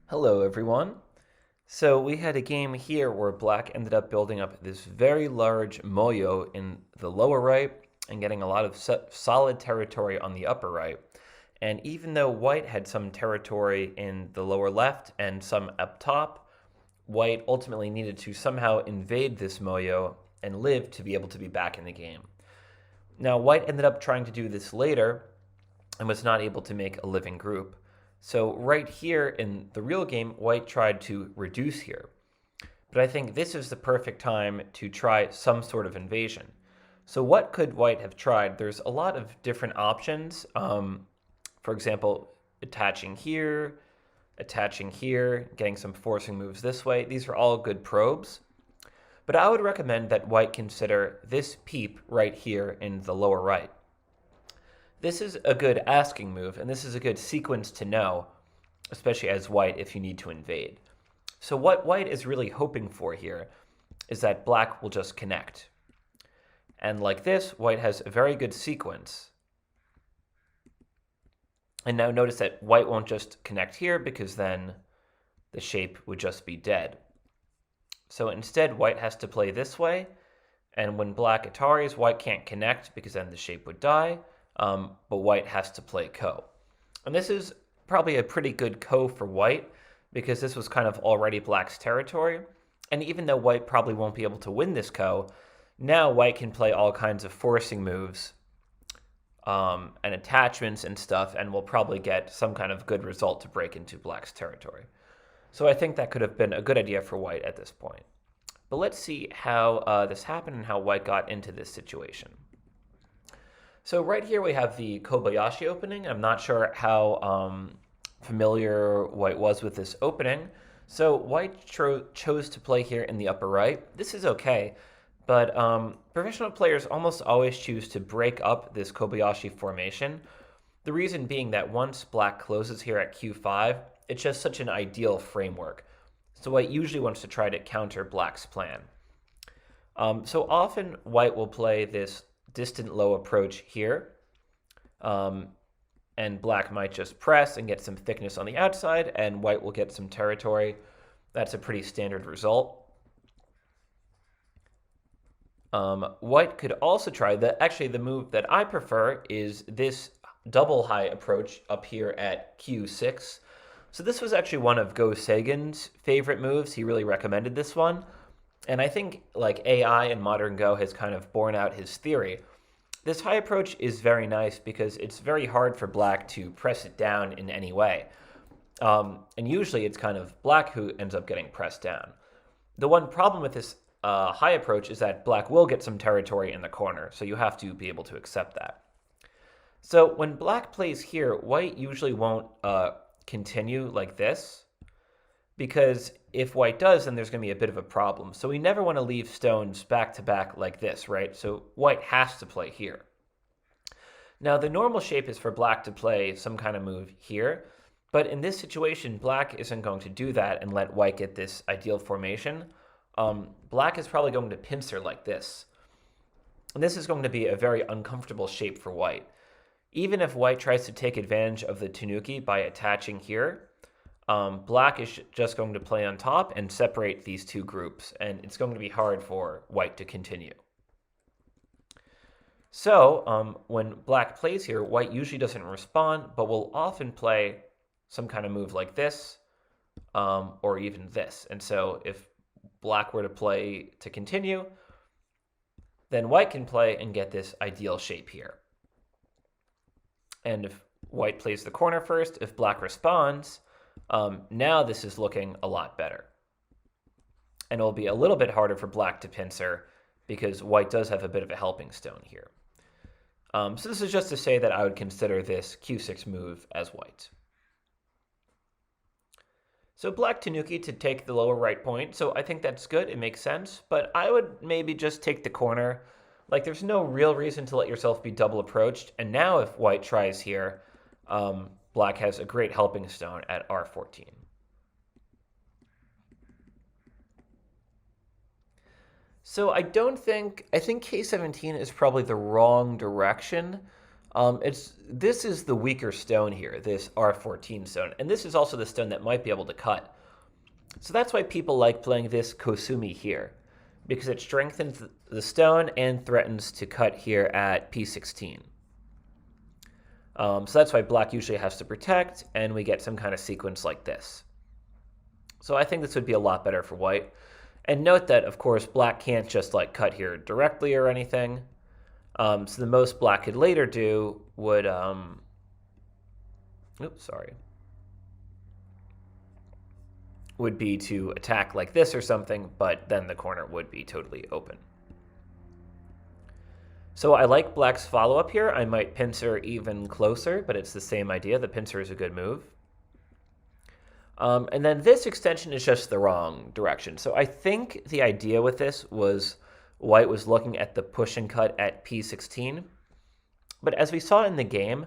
Hello, everyone. So we had a game here where black ended up building up this very large moyo in the lower right and getting a lot of solid territory on the upper right. And even though white had some territory in the lower left and some up top, white ultimately needed to somehow invade this moyo and live to be able to be back in the game. Now, white ended up trying to do this later and was not able to make a living group. So right here in the real game, white tried to reduce here. But I think this is the perfect time to try some sort of invasion. So what could white have tried? There's a lot of different options. For example, attaching here, getting some forcing moves this way. These are all good probes. But I would recommend that white consider this peep right here in the lower right. This is a good asking move, and this is a good sequence to know, especially as white if you need to invade. So what white is really hoping for here is that black will just connect. And like this, white has a very good sequence. And now notice that white won't just connect here because then the shape would just be dead. So instead, white has to play this way, and when black Ataris, white can't connect because then the shape would die, but white has to play ko. And this is probably a pretty good ko for white because this was kind of already black's territory. And even though white probably won't be able to win this ko, now white can play all kinds of forcing moves and attachments and stuff, and will probably get some kind of good result to break into black's territory. So I think that could have been a good idea for white at this point. But let's see how this happened and how white got into this situation. So right here we have the Kobayashi opening. I'm not sure how familiar white was with this opening. So white chose to play here in the upper right. This is okay, but professional players almost always choose to break up this Kobayashi formation. The reason being that once black closes here at Q5, it's just such an ideal framework. So white usually wants to try to counter black's plan. So often white will play this distant low approach here, and black might just press and get some thickness on the outside, and white will get some territory. That's a pretty standard result. White could also try the move that I prefer is this double high approach up here at Q6. So this was actually one of Go Sagan's favorite moves. He really recommended this one. And I think like AI in modern Go has kind of borne out his theory. This high approach is very nice because it's very hard for black to press it down in any way. And usually it's kind of black who ends up getting pressed down. The one problem with this high approach is that black will get some territory in the corner, so you have to be able to accept that. So when black plays here, white usually won't continue like this, because if white does, then there's going to be a bit of a problem. So we never want to leave stones back to back like this, right? So white has to play here. Now the normal shape is for black to play some kind of move here, but in this situation, black isn't going to do that and let white get this ideal formation. Black is probably going to pincer like this. And this is going to be a very uncomfortable shape for white. Even if white tries to take advantage of the tanuki by attaching here, black is just going to play on top and separate these two groups, and it's going to be hard for white to continue. So when black plays here, white usually doesn't respond, but will often play some kind of move like this, or even this. And so if black were to play to continue, then white can play and get this ideal shape here. And if white plays the corner first, if black responds, now this is looking a lot better. And it'll be a little bit harder for black to pincer because white does have a bit of a helping stone here. So this is just to say that I would consider this Q6 move as white. So black tanuki to take the lower right point. So I think that's good. It makes sense. But I would maybe just take the corner. Like there's no real reason to let yourself be double approached. And now if white tries here, black has a great helping stone at R14. So I think K17 is probably the wrong direction. This is the weaker stone here, this R14 stone, and this is also the stone that might be able to cut. So that's why people like playing this Kosumi here, because it strengthens the stone and threatens to cut here at P16. So that's why black usually has to protect, and we get some kind of sequence like this. So I think this would be a lot better for white. And note that, of course, black can't just like cut here directly or anything. So the most black could later do would, would be to attack like this or something, but then the corner would be totally open. So I like black's follow-up here. I might pincer even closer, but it's the same idea. The pincer is a good move. And then this extension is just the wrong direction. So I think the idea with this was white was looking at the push and cut at P16. But as we saw in the game,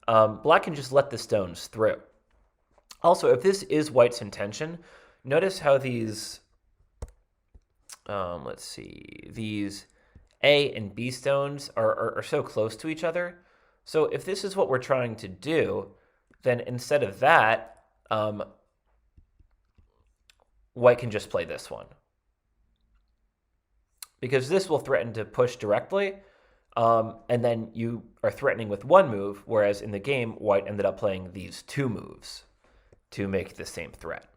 black can just let the stones through. Also, if this is white's intention, notice how these, these A and B stones are so close to each other. So if this is what we're trying to do, then instead of that, white can just play this one. Because this will threaten to push directly, and then you are threatening with one move, whereas in the game, white ended up playing these two moves to make the same threat.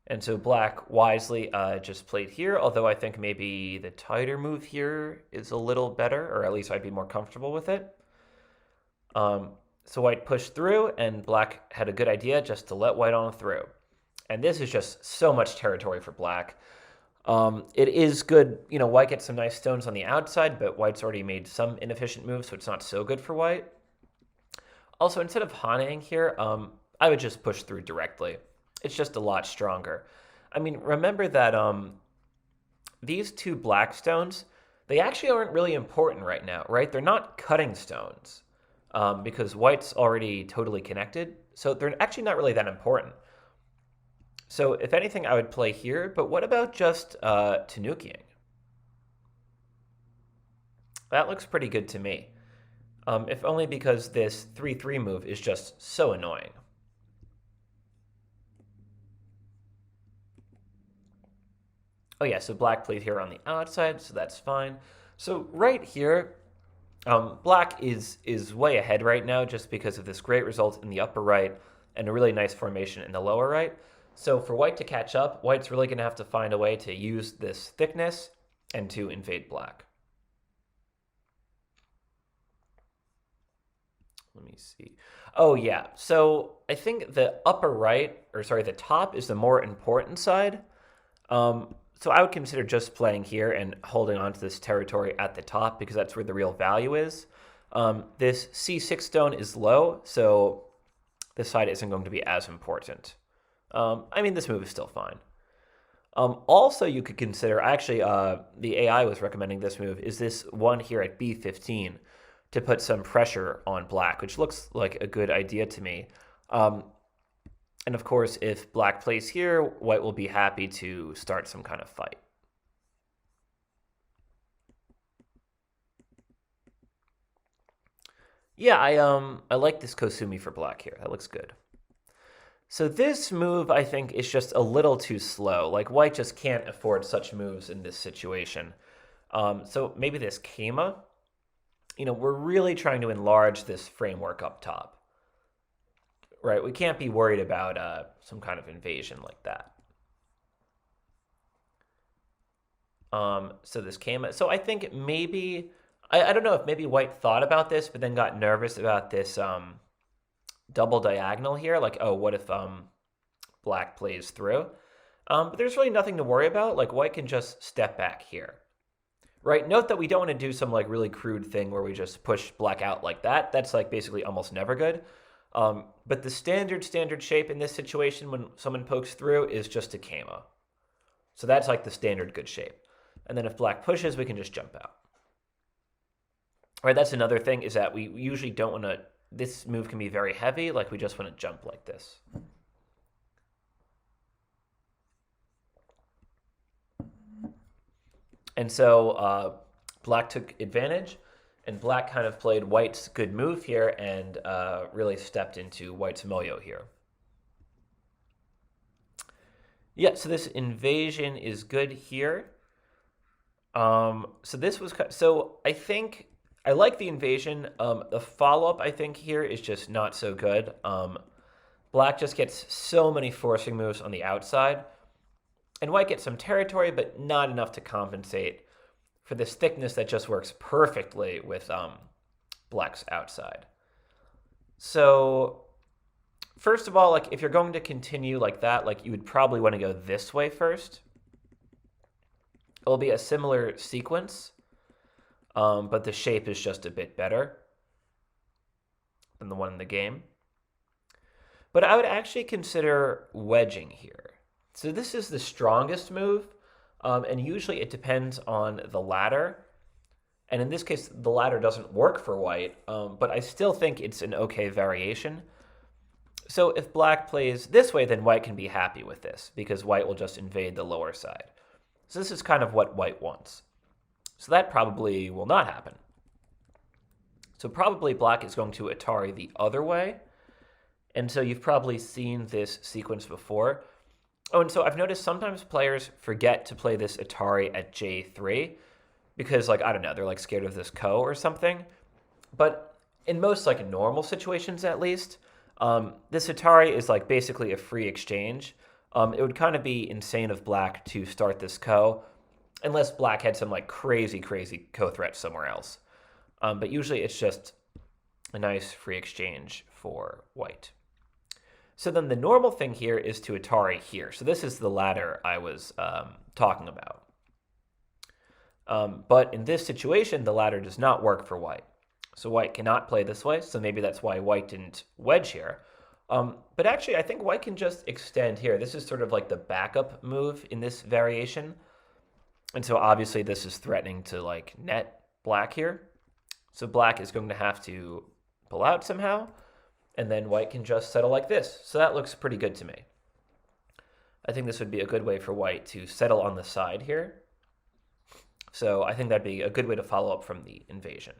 And so black wisely just played here, although I think maybe the tighter move here is a little better, or at least I'd be more comfortable with it. So white pushed through, and black had a good idea just to let white on through. And this is just so much territory for black. It is good, white gets some nice stones on the outside, but white's already made some inefficient moves, so it's not so good for white. Also, instead of haneing here, I would just push through directly. It's just a lot stronger. I mean, remember that these two black stones, they actually aren't really important right now, right? They're not cutting stones because white's already totally connected, so they're actually not really that important. So if anything, I would play here, but what about just Tanukiing? That looks pretty good to me, if only because this 3-3 move is just so annoying. Oh yeah, so black played here on the outside, so that's fine. So right here, black is way ahead right now just because of this great result in the upper right and a really nice formation in the lower right. So for white to catch up, white's really going to have to find a way to use this thickness and to invade black. Let me see. Oh yeah, so I think the upper right, the top is the more important side. So I would consider just playing here and holding on to this territory at the top because that's where the real value is. This C6 stone is low, so this side isn't going to be as important. I mean, this move is still fine. Also, you could consider, actually, the AI was recommending this move, is this one here at B15 to put some pressure on black, which looks like a good idea to me. And of course, if black plays here, white will be happy to start some kind of fight. Yeah, I like this Kosumi for black here. That looks good. So this move, I think, is just a little too slow. Like, white just can't afford such moves in this situation. So maybe this Keima. We're really trying to enlarge this framework up top. Right, we can't be worried about some kind of invasion like that. So this came. So I think maybe I don't know if maybe white thought about this, but then got nervous about this double diagonal here. Like, oh, what if black plays through? But there's really nothing to worry about. Like, white can just step back here. Right. Note that we don't want to do some like really crude thing where we just push black out like that. That's like basically almost never good. But the standard shape in this situation when someone pokes through is just a Keima. So that's like the standard good shape. And then if black pushes, we can just jump out. All right, that's another thing is that we usually don't want to, this move can be very heavy, like we just want to jump like this. And so black took advantage. And black kind of played white's good move here and really stepped into white's moyo here. Yeah, so this invasion is good here. So this was so I think I like the invasion. The follow-up I think here is just not so good. Black just gets so many forcing moves on the outside, and white gets some territory, but not enough to compensate for this thickness that just works perfectly with black's outside. So first of all, like if you're going to continue like that, like you would probably want to go this way first. It'll be a similar sequence, but the shape is just a bit better than the one in the game. But I would actually consider wedging here. So this is the strongest move, and usually it depends on the ladder. And in this case, the ladder doesn't work for white, but I still think it's an okay variation. So if black plays this way, then white can be happy with this, because white will just invade the lower side. So this is kind of what white wants. So that probably will not happen. So probably black is going to Atari the other way. And so you've probably seen this sequence before. Oh, and so I've noticed sometimes players forget to play this Atari at J3 because, like, I don't know, they're like scared of this ko or something. But in most like normal situations, at least, this Atari is like basically a free exchange. It would kind of be insane of black to start this ko, unless black had some like crazy ko threat somewhere else. But usually it's just a nice free exchange for white. So then the normal thing here is to Atari here. So this is the ladder I was talking about. But in this situation, the ladder does not work for white. So white cannot play this way, so maybe that's why white didn't wedge here. But actually, I think white can just extend here. This is sort of like the backup move in this variation. And so obviously this is threatening to like net black here. So black is going to have to pull out somehow, and then white can just settle like this. So that looks pretty good to me. I think this would be a good way for white to settle on the side here. So I think that'd be a good way to follow up from the invasion.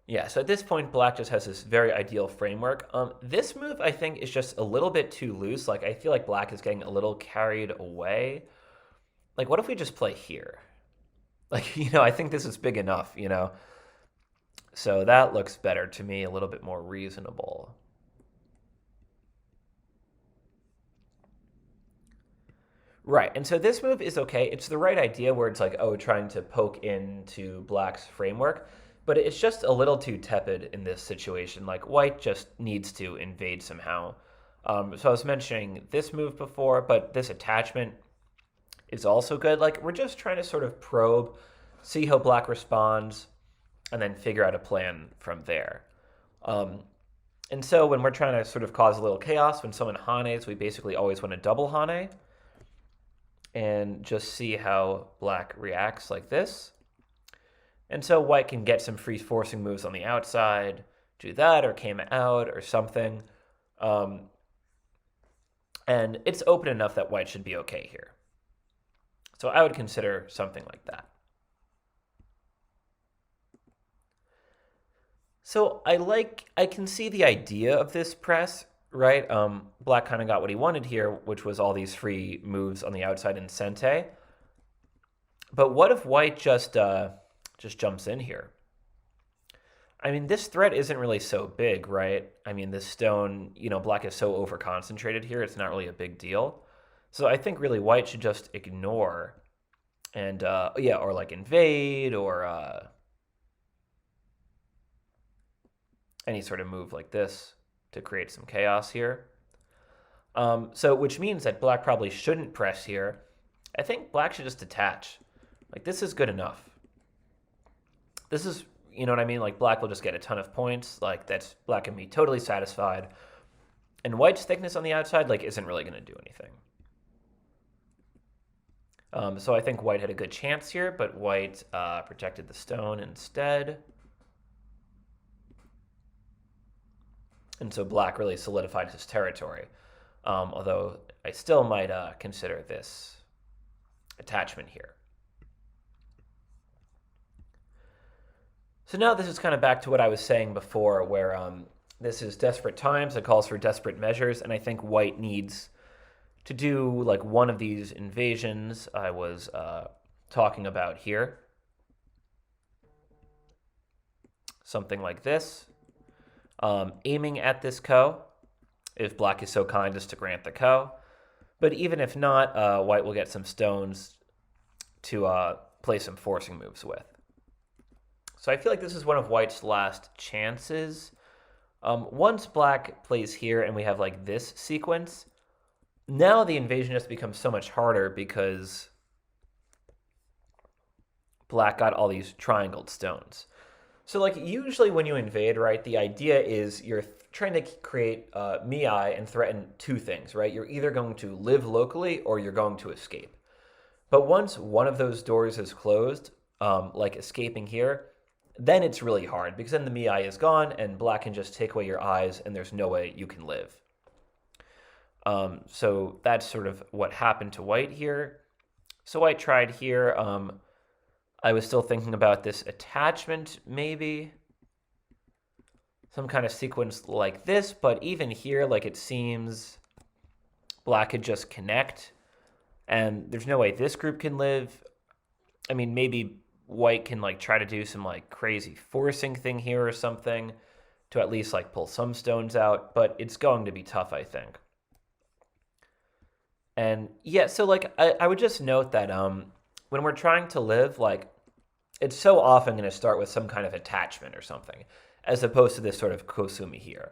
Yeah, so at this point, black just has this very ideal framework. This move, I think, is just a little bit too loose. Like, I feel like black is getting a little carried away. Like, what if we just play here? Like, I think this is big enough, So that looks better to me, a little bit more reasonable. Right, and so this move is okay. It's the right idea where it's like, oh, trying to poke into black's framework. But it's just a little too tepid in this situation. Like, white just needs to invade somehow. So I was mentioning this move before, but this attachment is also good. Like, we're just trying to sort of probe, see how black responds, and then figure out a plan from there. And so when we're trying to sort of cause a little chaos, when someone hanes, we basically always want to double hane and just see how black reacts like this. And so white can get some free forcing moves on the outside, do that, or came out, or something. And it's open enough that white should be okay here. So I would consider something like that. So I can see the idea of this press, right? Black kind of got what he wanted here, which was all these free moves on the outside in sente. But what if white just jumps in here? I mean, this threat isn't really so big, right? I mean, this stone, black is so over-concentrated here, it's not really a big deal. So I think really white should just ignore and, or like invade or any sort of move like this to create some chaos here. So which means that black probably shouldn't press here. I think black should just detach. Like, this is good enough. This is, you know what I mean? Like, black will just get a ton of points. Like, that's black can be totally satisfied. And white's thickness on the outside, like, isn't really going to do anything. So I think white had a good chance here, but white protected the stone instead. And so black really solidified his territory. although I still might consider this attachment here. So now this is kind of back to what I was saying before, where this is desperate times. It calls for desperate measures, and I think white needs to do like one of these invasions I was talking about here. Something like this. Aiming at this ko, if black is so kind as to grant the ko. But even if not, white will get some stones to play some forcing moves with. So I feel like this is one of white's last chances. Once black plays here and we have like this sequence, now the invasion just becomes so much harder because black got all these triangled stones. So like usually when you invade, right, the idea is you're trying to create miai and threaten two things, right? You're either going to live locally or you're going to escape. But once one of those doors is closed, like escaping here, then it's really hard because then the miai is gone and black can just take away your eyes and there's no way you can live. So that's sort of what happened to white here. So white tried here. I was still thinking about this attachment, maybe. Some kind of sequence like this, but even here, like it seems black could just connect and there's no way this group can live. I mean, maybe white can like try to do some like crazy forcing thing here or something to at least like pull some stones out, but it's going to be tough, I think. And yeah, so like I would just note that when we're trying to live, like it's so often going to start with some kind of attachment or something, as opposed to this sort of kosumi here.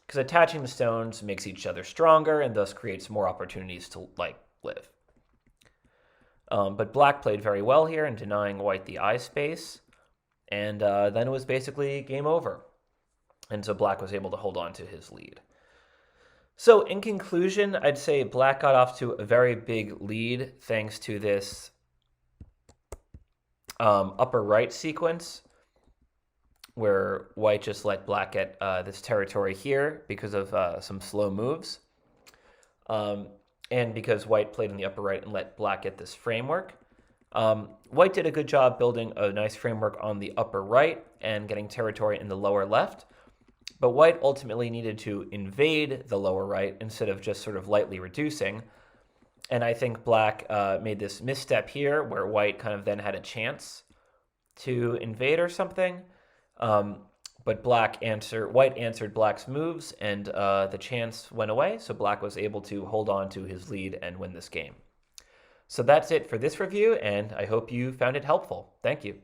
Because attaching the stones makes each other stronger and thus creates more opportunities to like live. But black played very well here in denying white the eye space, and then it was basically game over. And so black was able to hold on to his lead. So in conclusion, I'd say black got off to a very big lead thanks to this upper right sequence where white just let black get this territory here because of some slow moves. And because white played in the upper right and let black get this framework. White did a good job building a nice framework on the upper right and getting territory in the lower left. But white ultimately needed to invade the lower right instead of just sort of lightly reducing. And I think black made this misstep here where white kind of then had a chance to invade or something. But white answered black's moves and the chance went away. So black was able to hold on to his lead and win this game. So that's it for this review, and I hope you found it helpful. Thank you.